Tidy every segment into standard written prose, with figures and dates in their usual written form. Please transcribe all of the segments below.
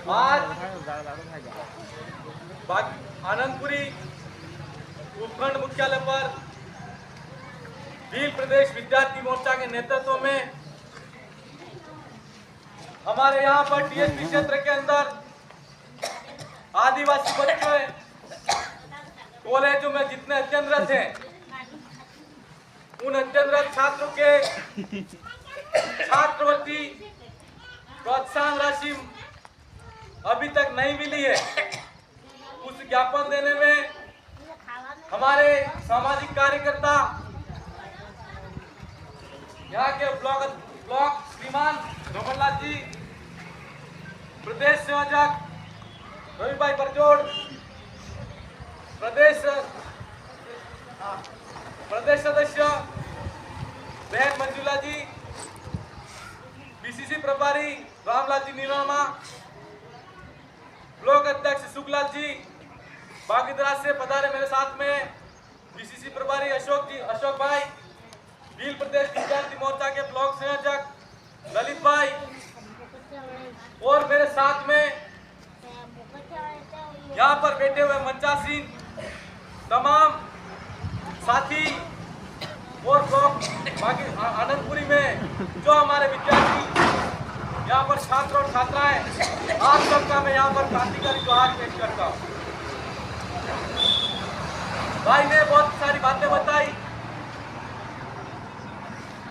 आज आनंदपुरी उपखंड मुख्यालय पर भील प्रदेश विद्यार्थी मोर्चा के नेतृत्व में हमारे यहाँ पर टीएसपी क्षेत्र के अंदर आदिवासी बच्चों कॉलेजों में जितने अध्ययनरत हैं उन अध्ययनरत छात्रों के छात्रवृत्ति प्रोत्साहन राशि अभी तक नहीं मिली है। उस ज्ञापन देने में हमारे सामाजिक कार्यकर्ता यहाँ के ब्लॉक श्रीमान रमनलाल जी, प्रदेश संयोजक रवि भाई बरजोड़, प्रदेश सदस्य बहन मंजुला जी, बीसीसी प्रभारी रामलाल जी नीलामा, ब्लॉक अध्यक्ष सुखलाल जी बागीदराज से पधारे मेरे साथ में, बीसीसी प्रभारी अशोक भाई, भील प्रदेश विद्यार्थी मोर्चा के ब्लॉक संयोजक ललित भाई और मेरे साथ में यहाँ पर बैठे हुए मंचासीन तमाम साथी और ब्लॉक बाकी आनंदपुरी में जो हमारे विद्यार्थी यहाँ पर छात्र और छात्राएं, आप सबका मैं यहाँ पर क्रांतिकारी जोहार पेश करता हूँ। भाई ने बहुत सारी बातें बताई,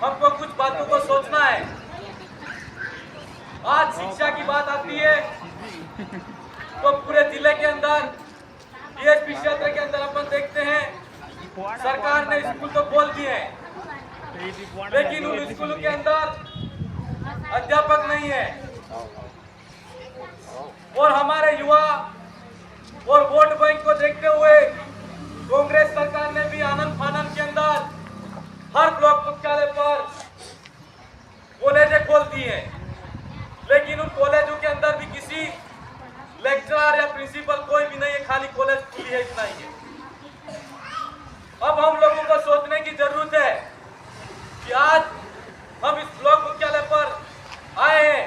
हमको कुछ बातों को सोचना है। आज शिक्षा की बात आती है तो पूरे जिले के अंदर टीएसपी क्षेत्र के अंदर अपन देखते हैं सरकार ने स्कूल तो खोल दिए हैं, लेकिन उन स्कूलों के अंदर अध्यापक नहीं है। और हमारे युवा और वोट बैंक को देखते हुए कांग्रेस सरकार ने भी आनंद फानन के अंदर हर ब्लॉक मुख्यालय पर कॉलेजें खोल दी हैं, लेकिन उन कॉलेजों के अंदर भी किसी लेक्चरर या प्रिंसिपल कोई भी नहीं है, खाली कॉलेज खुली है, इतना ही है। अब हम लोगों को सोचने की जरूरत है कि आज हम इस ब्लॉक मुख्यालय पर आए हैं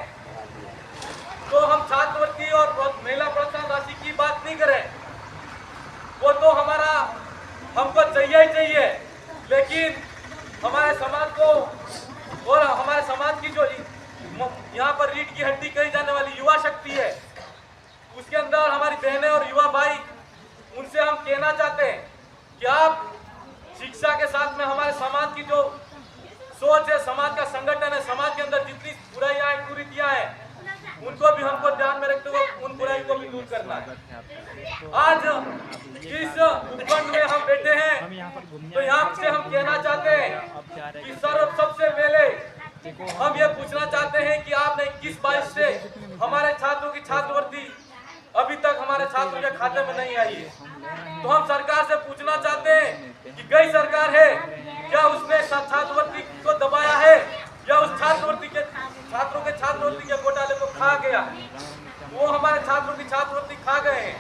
तो हम छात्रवृत्ति और महिला प्रोत्साहन राशि की बात नहीं करें, वो तो हमको चाहिए ही चाहिए, लेकिन हमारे समाज को और हमारे समाज की जो यहाँ पर रीढ़ की हड्डी कही जाने वाली युवा शक्ति है, उसके अंदर हमारी बहनें और युवा भाई, उनसे हम कहना चाहते हैं कि आप शिक्षा के साथ में हमारे समाज की जो सोच है, समाज का संगठन है, समाज के अंदर जितनी बुराइयां हैं, कुरीतियां हैं, उनको भी हमको ध्यान में रखते हुए उन बुराई को भी दूर करना है। आज इस उपखंड में हम बैठे हैं तो यहाँ से हम कहना चाहते हैं कि सबसे पहले हम ये पूछना चाहते हैं कि आपने 21-22 से हमारे छात्रों की छात्रवृत्ति अभी तक हमारे छात्रों के खाते में नहीं आई है। तो हम सरकार से पूछना चाहते हैं कि गई सरकार है, क्या उसने छात्रवृत्ति को दबाया है या उस छात्रों के छात्रवृत्ति के घोटाले को खा गया है? वो हमारे छात्रों की छात्रवृत्ति खा गए हैं,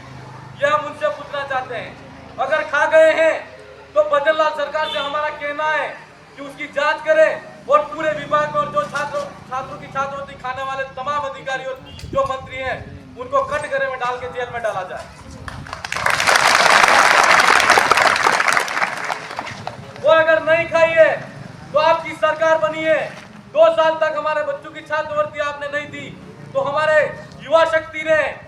यह हम उनसे पूछना चाहते हैं। अगर खा गए हैं तो बदनलाल सरकार से हमारा कहना है कि उसकी जांच करे और पूरे विभाग में जो छात्रों की छात्रवृत्ति खाने वाले तमाम अधिकारी और जो मंत्री हैं उनको कटघरे में डाल के जेल में डाला जाए। वो अगर नहीं खाई है तो आपकी सरकार बनी है, 2 साल तक हमारे बच्चों की छात्रवृत्ति आपने नहीं दी, तो हमारे युवा शक्ति ने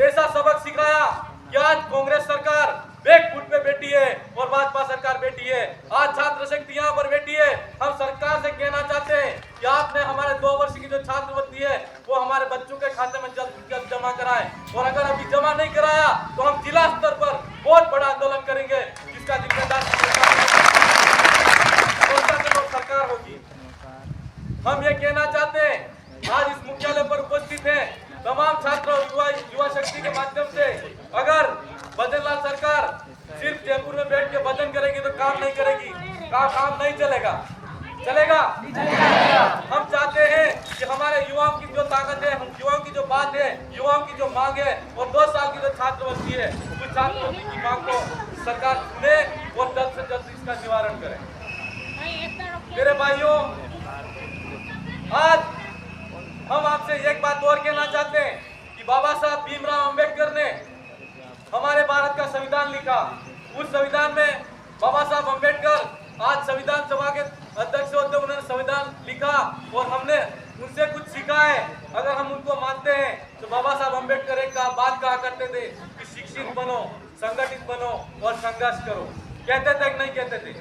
ऐसा सबक सिखाया कि आज कांग्रेस सरकार बैकफुट पे बैठी है और भाजपा सरकार बैठी है। आज छात्र शक्ति यहाँ पर बैठी है। हम सरकार से कहना चाहते हैं कि आपने हमारे 2 वर्ष की जो छात्रवृत्ति है वो हमारे बच्चों के खाते में जल्द जमा कराए, और अगर अभी जमा नहीं कराया तो हम जिला स्तर पर बहुत बड़ा आंदोलन करेंगे, जिसका जिम्मेदार सरकार होगी। हम ये कहना चाहते हैं, आज इस मुख्यालय पर उपस्थित है तमाम छात्र और युवा शक्ति के माध्यम से, अगर बदनलाल सरकार सिर्फ जयपुर में बैठ के भजन करेगी तो काम नहीं करेगी, काम नहीं चलेगा। हम चाहते हैं कि हमारे युवाओं की जो ताकत है, युवाओं की जो बात है, युवाओं की जो मांग है और 2 साल की जो छात्रवृत्ति है, उस छात्रवृत्ति की मांग को सरकार सुने और जल्द से जल्द इसका निवारण करे। मेरे भाइयों, आज हम आपसे एक बात और कहना चाहते हैं कि बाबा साहब भीमराव अंबेडकर ने हमारे भारत का संविधान लिखा। उस संविधान में बाबा साहब अंबेडकर आज संविधान सभा के अध्यक्ष होते उन्होंने संविधान लिखा और हमने उनसे कुछ सीखा है। अगर हम उनको मानते हैं तो बाबा साहब अंबेडकर एक बात कहा करते थे कि शिक्षित बनो, संगठित बनो और संघर्ष करो। कहते थे कि नहीं कहते थे?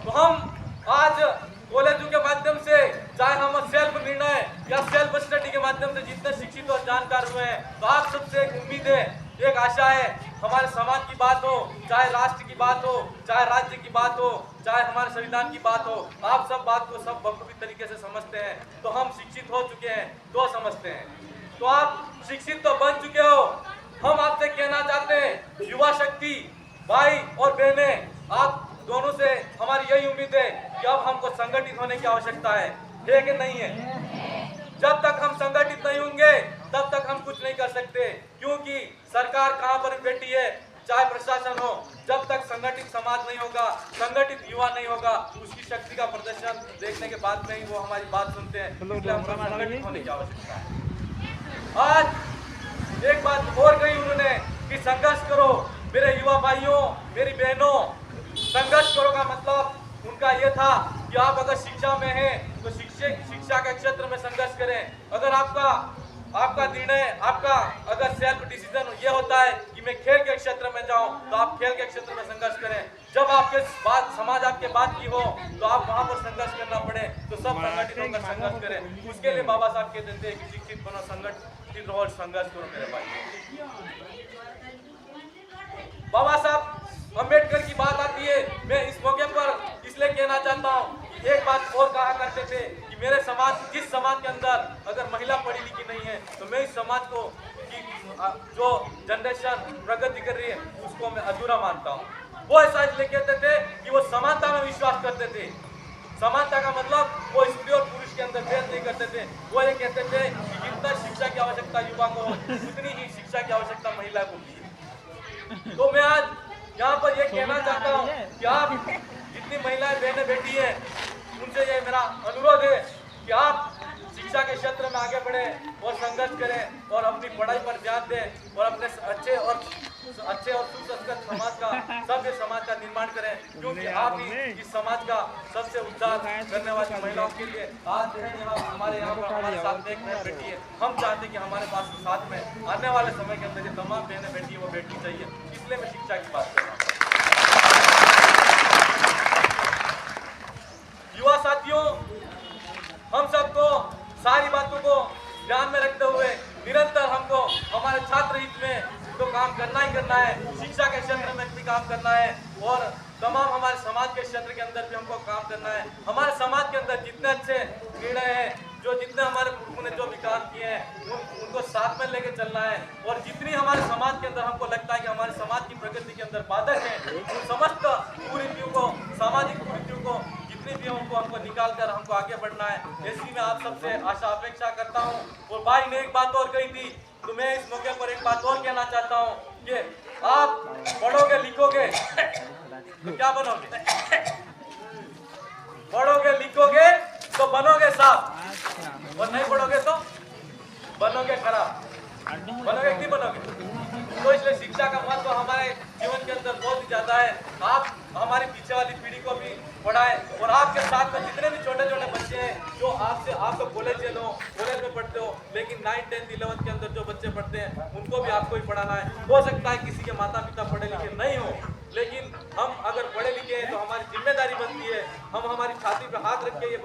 तो हम आज कॉलेजों के माध्यम से, चाहे हम सेल्फ निर्णय या सेल्फ स्टडी के माध्यम से जितने शिक्षित और जानकार हुए हैं, तो आप सबसे एक उम्मीद है, एक आशा है, हमारे समाज की बात हो, चाहे राष्ट्र की बात हो, चाहे राज्य की बात हो, चाहे हमारे संविधान की बात हो, आप सब बात को सब बखूबी तरीके से समझते हैं। तो हम शिक्षित हो चुके हैं तो समझते हैं, तो आप शिक्षित तो बन चुके हो। हम आपसे कहना चाहते हैं, युवा शक्ति भाई और बहनें, आप दोनों से हमारी यही उम्मीद है कि अब हमको संगठित होने की आवश्यकता है कि नहीं है? जब तक हम संगठित नहीं होंगे तब तक हम कुछ नहीं कर सकते, क्योंकि सरकार कहां पर बैठी है, चाहे प्रशासन हो, जब तक संगठित समाज नहीं होगा, संगठित युवा नहीं होगा, उसकी शक्ति का प्रदर्शन देखने के बाद में ही वो हमारी बात सुनते हैं। इसलिए हमको संगठित होने की आवश्यकता है। आज एक बात और कही उन्होंने कि संघर्ष करो। मेरे युवा भाइयों, मेरी बहनों, संघर्ष करो का मतलब उनका ये था कि आप अगर शिक्षा में हैं तो शिक्षा के क्षेत्र में संघर्ष करें। अगर आपका निर्णय, आपका अगर सेल्फ डिसीजन ये होता है कि मैं खेल के क्षेत्र में जाऊं, तो आप खेल के क्षेत्र में संघर्ष करें। जब आपके बात समाज आपके बात की हो तो आप वहां पर संघर्ष करना पड़े तो सब संगठित होकर संघर्ष करें। उसके लिए बाबा साहब कहते थे कि शिक्षित बनो, संगठित रहो और संघर्ष करो। मेरे भाई, बाबा साहब अंबेडकर की बात आती है, मैं इस मौके पर इसलिए कहना चाहता हूँ, एक बात और कहा करते थे कि मेरे समाज, जिस समाज के अंदर अगर महिला पढ़ी लिखी नहीं है तो मैं इस समाज को की जो जनरेशन प्रगति कर रही है उसको मैं अधूरा मानता हूँ। वो ऐसा इसलिए कहते थे कि वो समानता में विश्वास करते थे। समानता का मतलब वो स्त्री और पुरुष के अंदर भेद नहीं करते थे। वो ये कहते थे कि जितना शिक्षा की आवश्यकता युवा को उतनी ही शिक्षा की आवश्यकता महिला को भी। तो मैं आज यहाँ पर ये कहना चाहता हूँ कि आप जितनी महिलाएं बहनें बैठी हैं उनसे ये मेरा अनुरोध है कि आप शिक्षा के क्षेत्र में आगे बढ़े और संघर्ष करें और अपनी पढ़ाई पर ध्यान दें और अपने अच्छे और सुसंस्कृत समाज का, सभ्य समाज का निर्माण करें, क्योंकि आप ही इस समाज का सबसे उद्धार करने वाली महिलाओं के लिए आज यहाँ हमारे साथ बैठी है। हम चाहते हैं कि हमारे पास साथ में आने वाले समय के अंदर ये तमाम बहनें बैठी है वो बैठनी चाहिए। इसलिए मैं शिक्षा की बात कर रहा हूँ। युवा साथियों, हम सबको सारी बातों को ध्यान में रखते हुए निरंतर हमको हमारे छात्र हित में तो काम करना ही करना है, शिक्षा के क्षेत्र में भी काम करना है और तमाम हमारे समाज के क्षेत्र के अंदर भी हमको काम करना है। हमारे समाज के अंदर जितने अच्छे निर्णय हैं, जो जितने हमारे पुरखों ने जो भी काम किए हैं उनको साथ में लेके चलना है और जितनी हमारे समाज के अंदर हमको लगता है कि हमारे समाज की प्रगति के अंदर बाधक है, उन समस्त कुरीतियों को, सामाजिक कुरीतियों को जितनी भी हमको निकाल कर हमको आगे बढ़ना है। ऐसी मैं आप सबसे आशा अपेक्षा करता हूँ। और भाई ने एक बात और कही थी तो मैं इस मौके पर एक बात और कहना चाहता हूँ कि आप पढ़ोगे लिखोगे तो क्या बनोगे? पढ़ोगे लिखोगे तो बनोगे साफ और नहीं पढ़ोगे तो बनोगे खराब। बनोगे कि बनोगे? तो इसलिए शिक्षा का महत्व हमारे जीवन के अंदर बहुत ही ज्यादा है। आप हमारी पीछे वाली पीढ़ी को भी पढ़ाए और आपके साथ में जितने भी छोटे छोटे बच्चे हैं जो आप तो कॉलेज में पढ़ते हो, लेकिन 9th 10th 11th के अंदर जो बच्चे पढ़ते हैं उनको भी आपको ही पढ़ाना है। हो सकता है किसी के माता पिता पढ़े लिखे नहीं हो, लेकिन हम अगर पढ़े लिखे हैं तो हमारी जिम्मेदारी बनती है, हम हमारी छाती पे हाथ रख के ये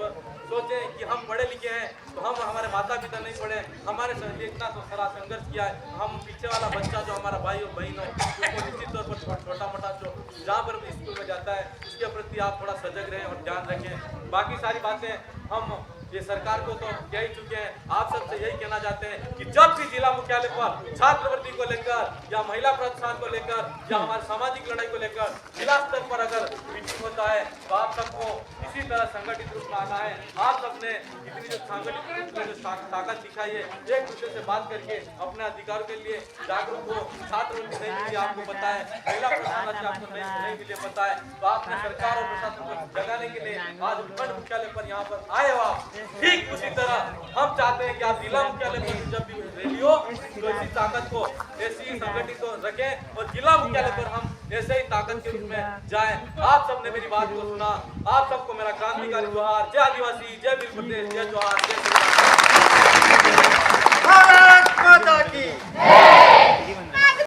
सोचें कि हम पढ़े लिखे हैं तो हम, हमारे माता पिता नहीं पढ़े, हमारे लिए इतना सारा संघर्ष किया है, हम पीछे वाला बच्चा जो हमारा भाई और बहन हो उसको निश्चित तौर पर छोटा मोटा जो जहाँ पर भी स्कूल में जाता है उसके प्रति आप थोड़ा सजग रहें और ध्यान रखें। बाकी सारी बातें हम ये सरकार को तो कह ही चुके हैं। आप सबसे यही कहना चाहते हैं कि जब भी जिला मुख्यालय पर छात्रवृत्ति को लेकर या महिला प्रोत्साहन को लेकर या हमारे सामाजिक लड़ाई को लेकर जिला स्तर पर अगर मीटिंग होता है तो आप सबको इसी तरह संगठित रूप में आना है। आप सबने इतनी जो संगठित रूप में जो ताकत दिखाई है, एक दूसरे से बात करके अपने अधिकारों के लिए जागरूक हो। छात्रवृत्ति नहीं मिली आपको पता है, महिला प्रोत्साहन आपको नहीं मिले पता है, तो आपने सरकार और प्रशासन को जगाने के लिए आज उपखंड मुख्यालय पर यहाँ पर आए हो आप। ठीक उसी तरह हम चाहते हैं कि आप जिला मुख्यालय पर जब भी रैली हो इसी ताकत को ऐसी ही संगठित को रखें और जिला मुख्यालय पर हम ऐसे ही ताकत के रूप में जाएं। आप सबने मेरी बात को सुना, आप सबको मेरा क्रांतिकारी जोहार। जय आदिवासी, जय वीर प्रदेश, जय जोहार, जय श्री राम। भारत माता की